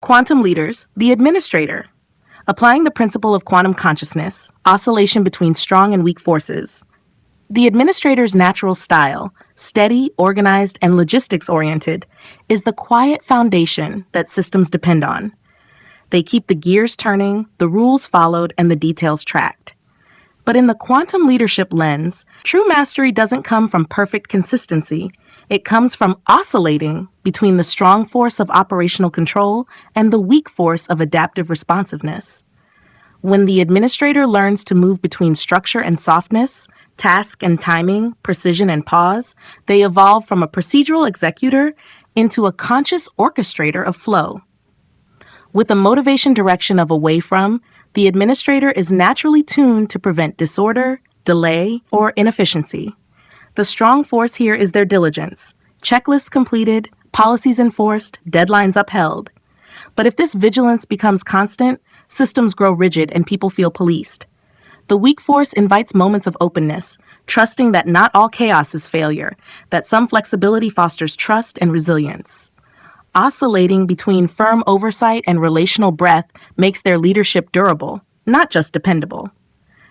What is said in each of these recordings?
Quantum leaders, the administrator. Applying the principle of quantum consciousness, oscillation between strong and weak forces. The administrator's natural style, steady, organized, and logistics-oriented, is the quiet foundation that systems depend on. They keep the gears turning, the rules followed, and the details tracked. But in the quantum leadership lens, true mastery doesn't come from perfect consistency. It comes from oscillating between the strong force of operational control and the weak force of adaptive responsiveness. When the administrator learns to move between structure and softness, task and timing, precision and pause, they evolve from a procedural executor into a conscious orchestrator of flow. With a motivation direction of away from, the administrator is naturally tuned to prevent disorder, delay, or inefficiency. The strong force here is their diligence. Checklists completed, policies enforced, deadlines upheld. But if this vigilance becomes constant, systems grow rigid and people feel policed. The weak force invites moments of openness, trusting that not all chaos is failure, that some flexibility fosters trust and resilience. Oscillating between firm oversight and relational breadth makes their leadership durable, not just dependable.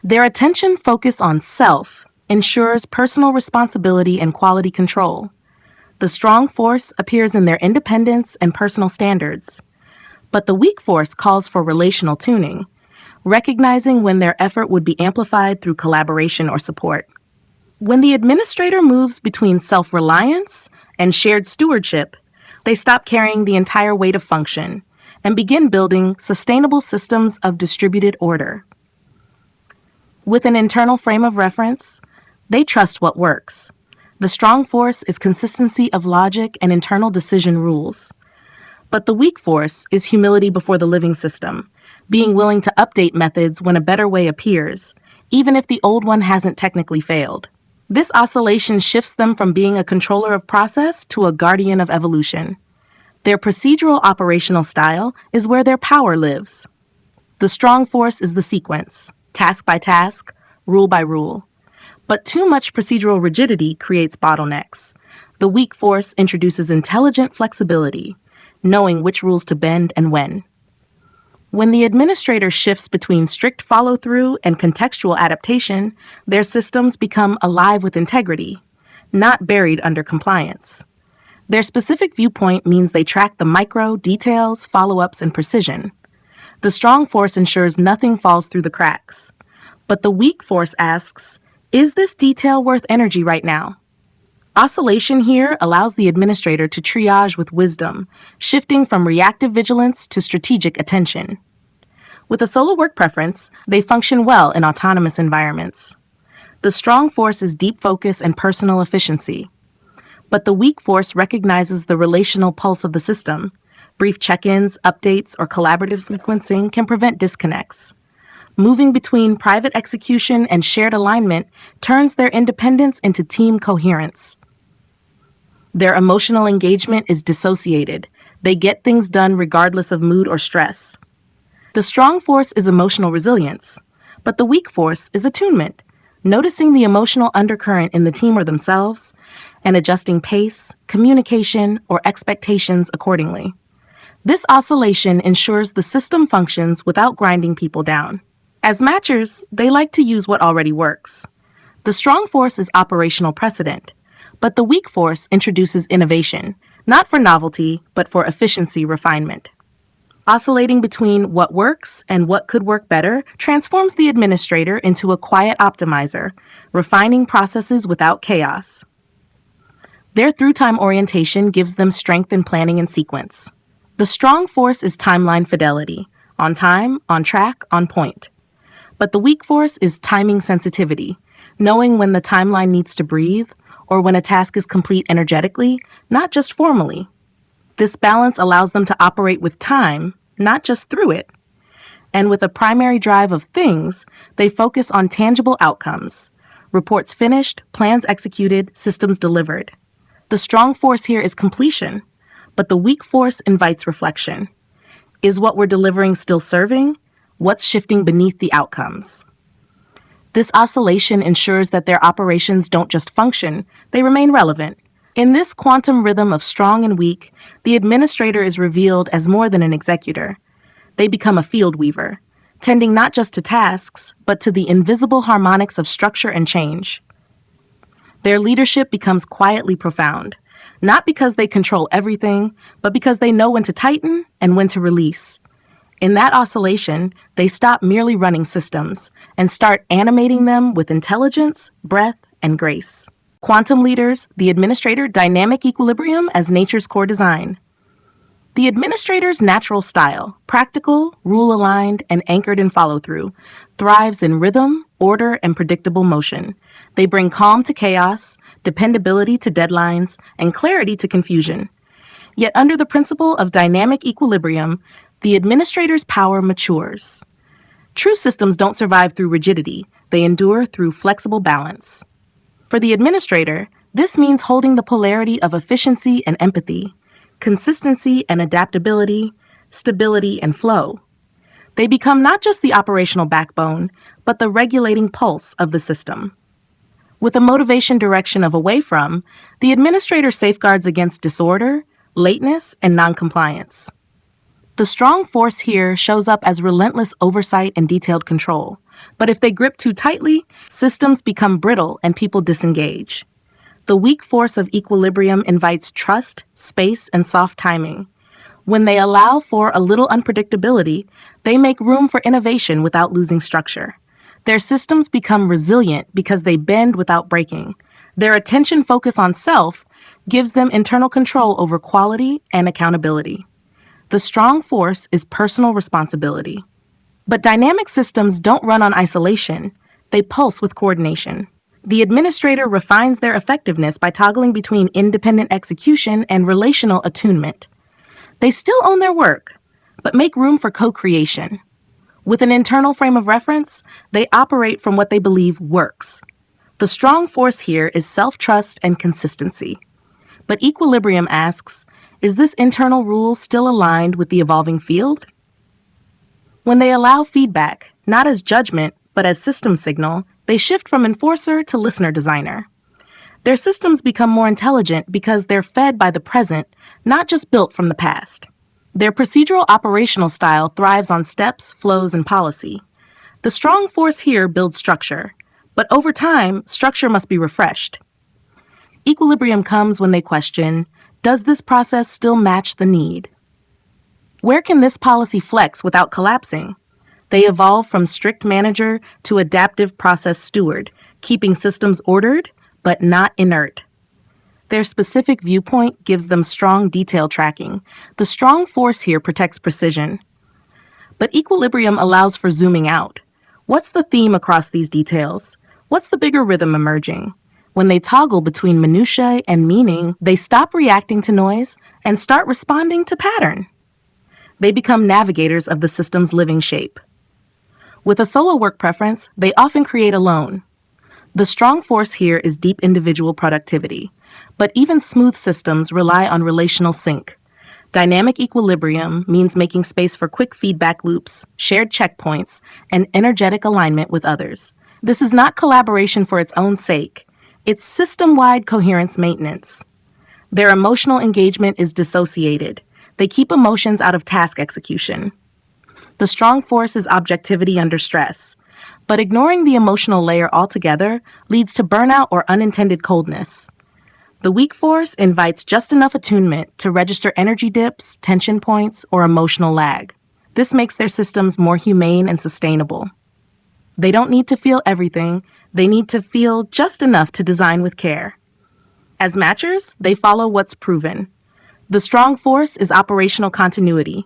Their attention focus on self ensures personal responsibility and quality control. The strong force appears in their independence and personal standards. But the weak force calls for relational tuning, recognizing when their effort would be amplified through collaboration or support. When the administrator moves between self-reliance and shared stewardship, they stop carrying the entire weight of function and begin building sustainable systems of distributed order. With an internal frame of reference, they trust what works. The strong force is consistency of logic and internal decision rules. But the weak force is humility before the living system, being willing to update methods when a better way appears, even if the old one hasn't technically failed. This oscillation shifts them from being a controller of process to a guardian of evolution. Their procedural operational style is where their power lives. The strong force is the sequence, task by task, rule by rule. But too much procedural rigidity creates bottlenecks. The weak force introduces intelligent flexibility, knowing which rules to bend and when. When the administrator shifts between strict follow-through and contextual adaptation, their systems become alive with integrity, not buried under compliance. Their specific viewpoint means they track the micro, details, follow-ups, and precision. The strong force ensures nothing falls through the cracks. But the weak force asks, is this detail worth energy right now? Oscillation here allows the administrator to triage with wisdom, shifting from reactive vigilance to strategic attention. With a solo work preference, they function well in autonomous environments. The strong force is deep focus and personal efficiency. But the weak force recognizes the relational pulse of the system. Brief check-ins, updates, or collaborative sequencing can prevent disconnects. Moving between private execution and shared alignment turns their independence into team coherence. Their emotional engagement is dissociated. They get things done regardless of mood or stress. The strong force is emotional resilience, but the weak force is attunement, noticing the emotional undercurrent in the team or themselves, and adjusting pace, communication, or expectations accordingly. This oscillation ensures the system functions without grinding people down. As matchers, they like to use what already works. The strong force is operational precedent, but the weak force introduces innovation, not for novelty, but for efficiency refinement. Oscillating between what works and what could work better transforms the administrator into a quiet optimizer, refining processes without chaos. Their through-time orientation gives them strength in planning and sequence. The strong force is timeline fidelity, on time, on track, on point. But the weak force is timing sensitivity, knowing when the timeline needs to breathe, or when a task is complete energetically, not just formally. This balance allows them to operate with time, not just through it. And with a primary drive of things, they focus on tangible outcomes. Reports finished, plans executed, systems delivered. The strong force here is completion, but the weak force invites reflection. Is what we're delivering still serving? What's shifting beneath the outcomes? This oscillation ensures that their operations don't just function, they remain relevant. In this quantum rhythm of strong and weak, the administrator is revealed as more than an executor. They become a field weaver, tending not just to tasks, but to the invisible harmonics of structure and change. Their leadership becomes quietly profound, not because they control everything, but because they know when to tighten and when to release. In that oscillation, they stop merely running systems and start animating them with intelligence, breath, and grace. Quantum leaders, the administrator, dynamic equilibrium as nature's core design. The administrator's natural style, practical, rule-aligned, and anchored in follow-through, thrives in rhythm, order, and predictable motion. They bring calm to chaos, dependability to deadlines, and clarity to confusion. Yet under the principle of dynamic equilibrium, the administrator's power matures. True systems don't survive through rigidity, they endure through flexible balance. For the administrator, this means holding the polarity of efficiency and empathy, consistency and adaptability, stability and flow. They become not just the operational backbone, but the regulating pulse of the system. With a motivation direction of away from, the administrator safeguards against disorder, lateness, and noncompliance. The strong force here shows up as relentless oversight and detailed control. But if they grip too tightly, systems become brittle and people disengage. The weak force of equilibrium invites trust, space, and soft timing. When they allow for a little unpredictability, they make room for innovation without losing structure. Their systems become resilient because they bend without breaking. Their attention focus on self gives them internal control over quality and accountability. The strong force is personal responsibility. But dynamic systems don't run on isolation. They pulse with coordination. The administrator refines their effectiveness by toggling between independent execution and relational attunement. They still own their work, but make room for co-creation. With an internal frame of reference, they operate from what they believe works. The strong force here is self-trust and consistency. But equilibrium asks, is this internal rule still aligned with the evolving field? When they allow feedback, not as judgment, but as system signal, they shift from enforcer to listener designer. Their systems become more intelligent because they're fed by the present, not just built from the past. Their procedural operational style thrives on steps, flows, and policy. The strong force here builds structure, but over time, structure must be refreshed. Equilibrium comes when they question, does this process still match the need? Where can this policy flex without collapsing? They evolve from strict manager to adaptive process steward, keeping systems ordered, but not inert. Their specific viewpoint gives them strong detail tracking. The strong force here protects precision. But equilibrium allows for zooming out. What's the theme across these details? What's the bigger rhythm emerging? When they toggle between minutiae and meaning, they stop reacting to noise and start responding to pattern. They become navigators of the system's living shape. With a solo work preference, they often create alone. The strong force here is deep individual productivity, but even smooth systems rely on relational sync. Dynamic equilibrium means making space for quick feedback loops, shared checkpoints, and energetic alignment with others. This is not collaboration for its own sake. It's system-wide coherence maintenance. Their emotional engagement is dissociated. They keep emotions out of task execution. The strong force is objectivity under stress, but ignoring the emotional layer altogether leads to burnout or unintended coldness. The weak force invites just enough attunement to register energy dips, tension points, or emotional lag. This makes their systems more humane and sustainable. They don't need to feel everything, they need to feel just enough to design with care. As matchers, they follow what's proven. The strong force is operational continuity.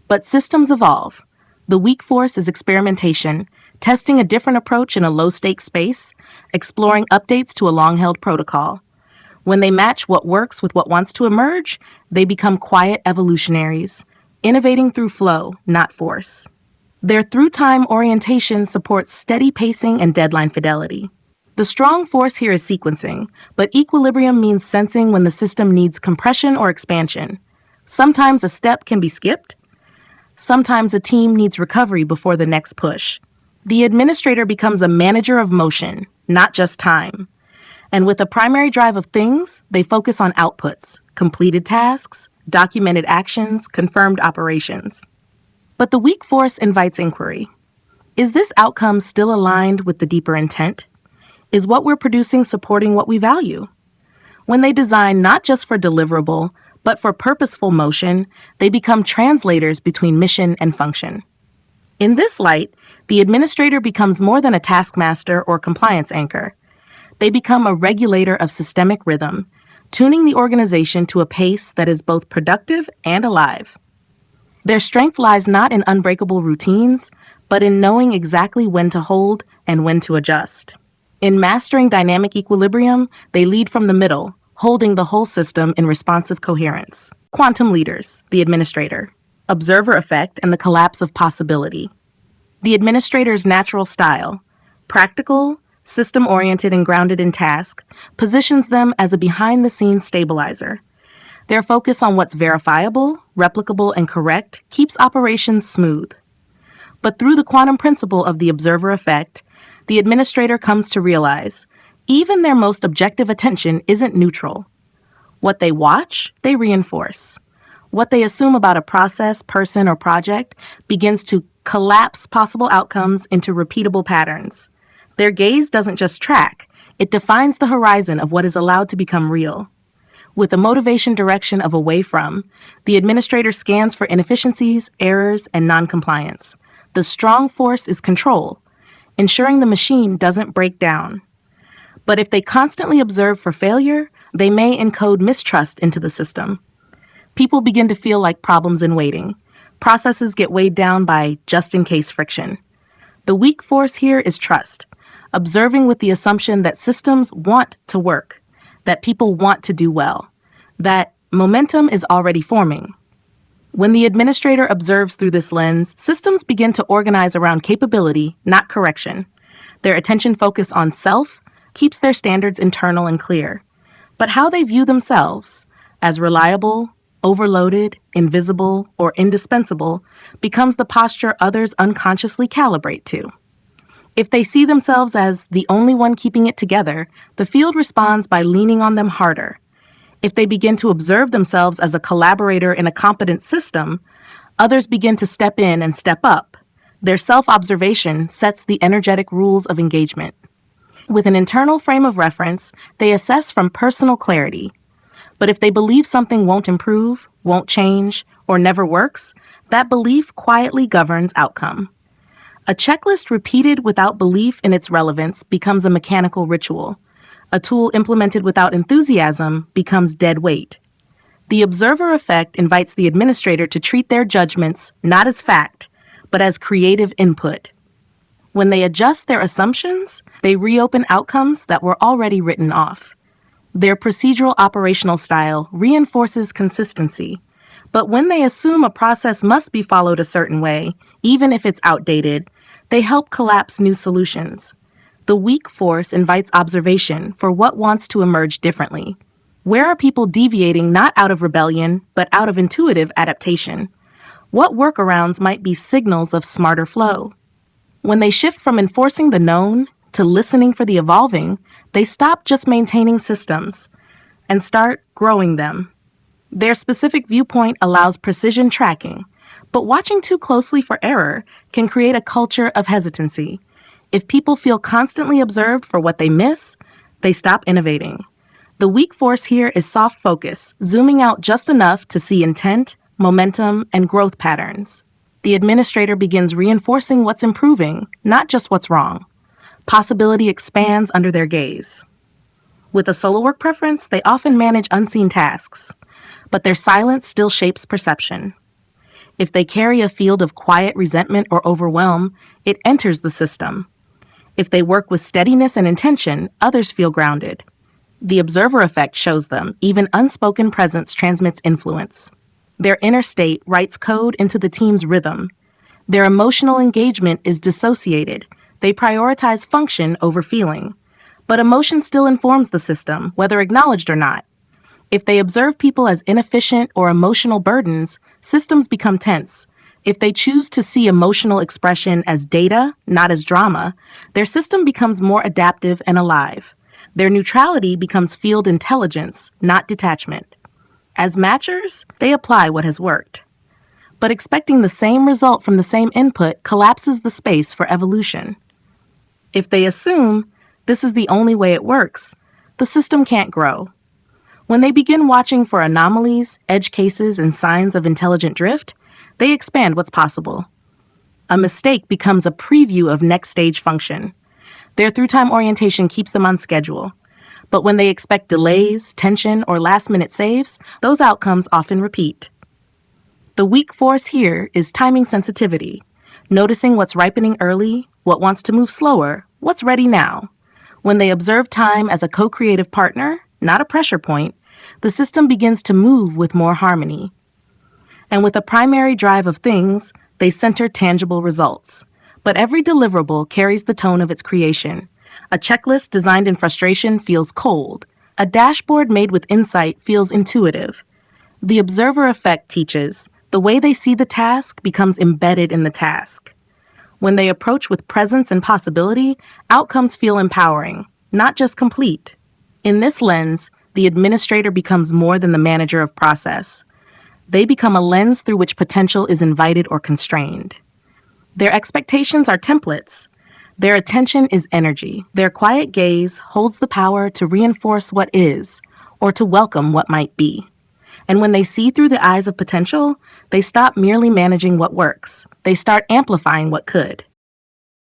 But systems evolve. The weak force is experimentation, testing a different approach in a low-stake space, exploring updates to a long-held protocol. When they match what works with what wants to emerge, they become quiet evolutionaries, innovating through flow, not force. Their through-time orientation supports steady pacing and deadline fidelity. The strong force here is sequencing, but equilibrium means sensing when the system needs compression or expansion. Sometimes a step can be skipped. Sometimes a team needs recovery before the next push. The administrator becomes a manager of motion, not just time. And with a primary drive of things, they focus on outputs, completed tasks, documented actions, confirmed operations. But the weak force invites inquiry. Is this outcome still aligned with the deeper intent? Is what we're producing supporting what we value? When they design not just for deliverable, but for purposeful motion, they become translators between mission and function. In this light, the administrator becomes more than a taskmaster or compliance anchor. They become a regulator of systemic rhythm, tuning the organization to a pace that is both productive and alive. Their strength lies not in unbreakable routines, but in knowing exactly when to hold and when to adjust. In mastering dynamic equilibrium, they lead from the middle, holding the whole system in responsive coherence. Quantum leaders, the administrator. Observer effect and the collapse of possibility. The administrator's natural style, practical, system-oriented and grounded in task, positions them as a behind-the-scenes stabilizer. Their focus on what's verifiable, replicable, and correct keeps operations smooth. But through the quantum principle of the observer effect, the administrator comes to realize even their most objective attention isn't neutral. What they watch, they reinforce. What they assume about a process, person, or project begins to collapse possible outcomes into repeatable patterns. Their gaze doesn't just track, it defines the horizon of what is allowed to become real. With a motivation direction of away from, the administrator scans for inefficiencies, errors, and noncompliance. The strong force is control, ensuring the machine doesn't break down. But if they constantly observe for failure, they may encode mistrust into the system. People begin to feel like problems in waiting. Processes get weighed down by just-in-case friction. The weak force here is trust, observing with the assumption that systems want to work, that people want to do well, that momentum is already forming. When the administrator observes through this lens, systems begin to organize around capability, not correction. Their attention focus on self keeps their standards internal and clear. But how they view themselves, as reliable, overloaded, invisible, or indispensable, becomes the posture others unconsciously calibrate to. If they see themselves as the only one keeping it together, the field responds by leaning on them harder. If they begin to observe themselves as a collaborator in a competent system, others begin to step in and step up. Their self-observation sets the energetic rules of engagement. With an internal frame of reference, they assess from personal clarity. But if they believe something won't improve, won't change, or never works, that belief quietly governs outcome. A checklist repeated without belief in its relevance becomes a mechanical ritual. A tool implemented without enthusiasm becomes dead weight. The observer effect invites the administrator to treat their judgments not as fact, but as creative input. When they adjust their assumptions, they reopen outcomes that were already written off. Their procedural operational style reinforces consistency. But when they assume a process must be followed a certain way, even if it's outdated, they help collapse new solutions. The weak force invites observation for what wants to emerge differently. Where are people deviating not out of rebellion, but out of intuitive adaptation? What workarounds might be signals of smarter flow? When they shift from enforcing the known to listening for the evolving, they stop just maintaining systems and start growing them. Their specific viewpoint allows precision tracking, but watching too closely for error can create a culture of hesitancy. If people feel constantly observed for what they miss, they stop innovating. The weak force here is soft focus, zooming out just enough to see intent, momentum, and growth patterns. The administrator begins reinforcing what's improving, not just what's wrong. Possibility expands under their gaze. With a solo work preference, they often manage unseen tasks, but their silence still shapes perception. If they carry a field of quiet resentment or overwhelm, it enters the system. If they work with steadiness and intention, others feel grounded. The observer effect shows them even unspoken presence transmits influence. Their inner state writes code into the team's rhythm. Their emotional engagement is dissociated. They prioritize function over feeling. But emotion still informs the system, whether acknowledged or not. If they observe people as inefficient or emotional burdens, systems become tense. If they choose to see emotional expression as data, not as drama, their system becomes more adaptive and alive. Their neutrality becomes field intelligence, not detachment. As matchers, they apply what has worked. But expecting the same result from the same input collapses the space for evolution. If they assume this is the only way it works, the system can't grow. When they begin watching for anomalies, edge cases, and signs of intelligent drift, they expand what's possible. A mistake becomes a preview of next stage function. Their through-time orientation keeps them on schedule. But when they expect delays, tension, or last-minute saves, those outcomes often repeat. The weak force here is timing sensitivity, noticing what's ripening early, what wants to move slower, what's ready now. When they observe time as a co-creative partner, not a pressure point, the system begins to move with more harmony. And with a primary drive of things, they center tangible results. But every deliverable carries the tone of its creation. A checklist designed in frustration feels cold. A dashboard made with insight feels intuitive. The observer effect teaches the way they see the task becomes embedded in the task. When they approach with presence and possibility, outcomes feel empowering, not just complete. In this lens, the administrator becomes more than the manager of process. They become a lens through which potential is invited or constrained. Their expectations are templates. Their attention is energy. Their quiet gaze holds the power to reinforce what is, or to welcome what might be. And when they see through the eyes of potential, they stop merely managing what works. They start amplifying what could.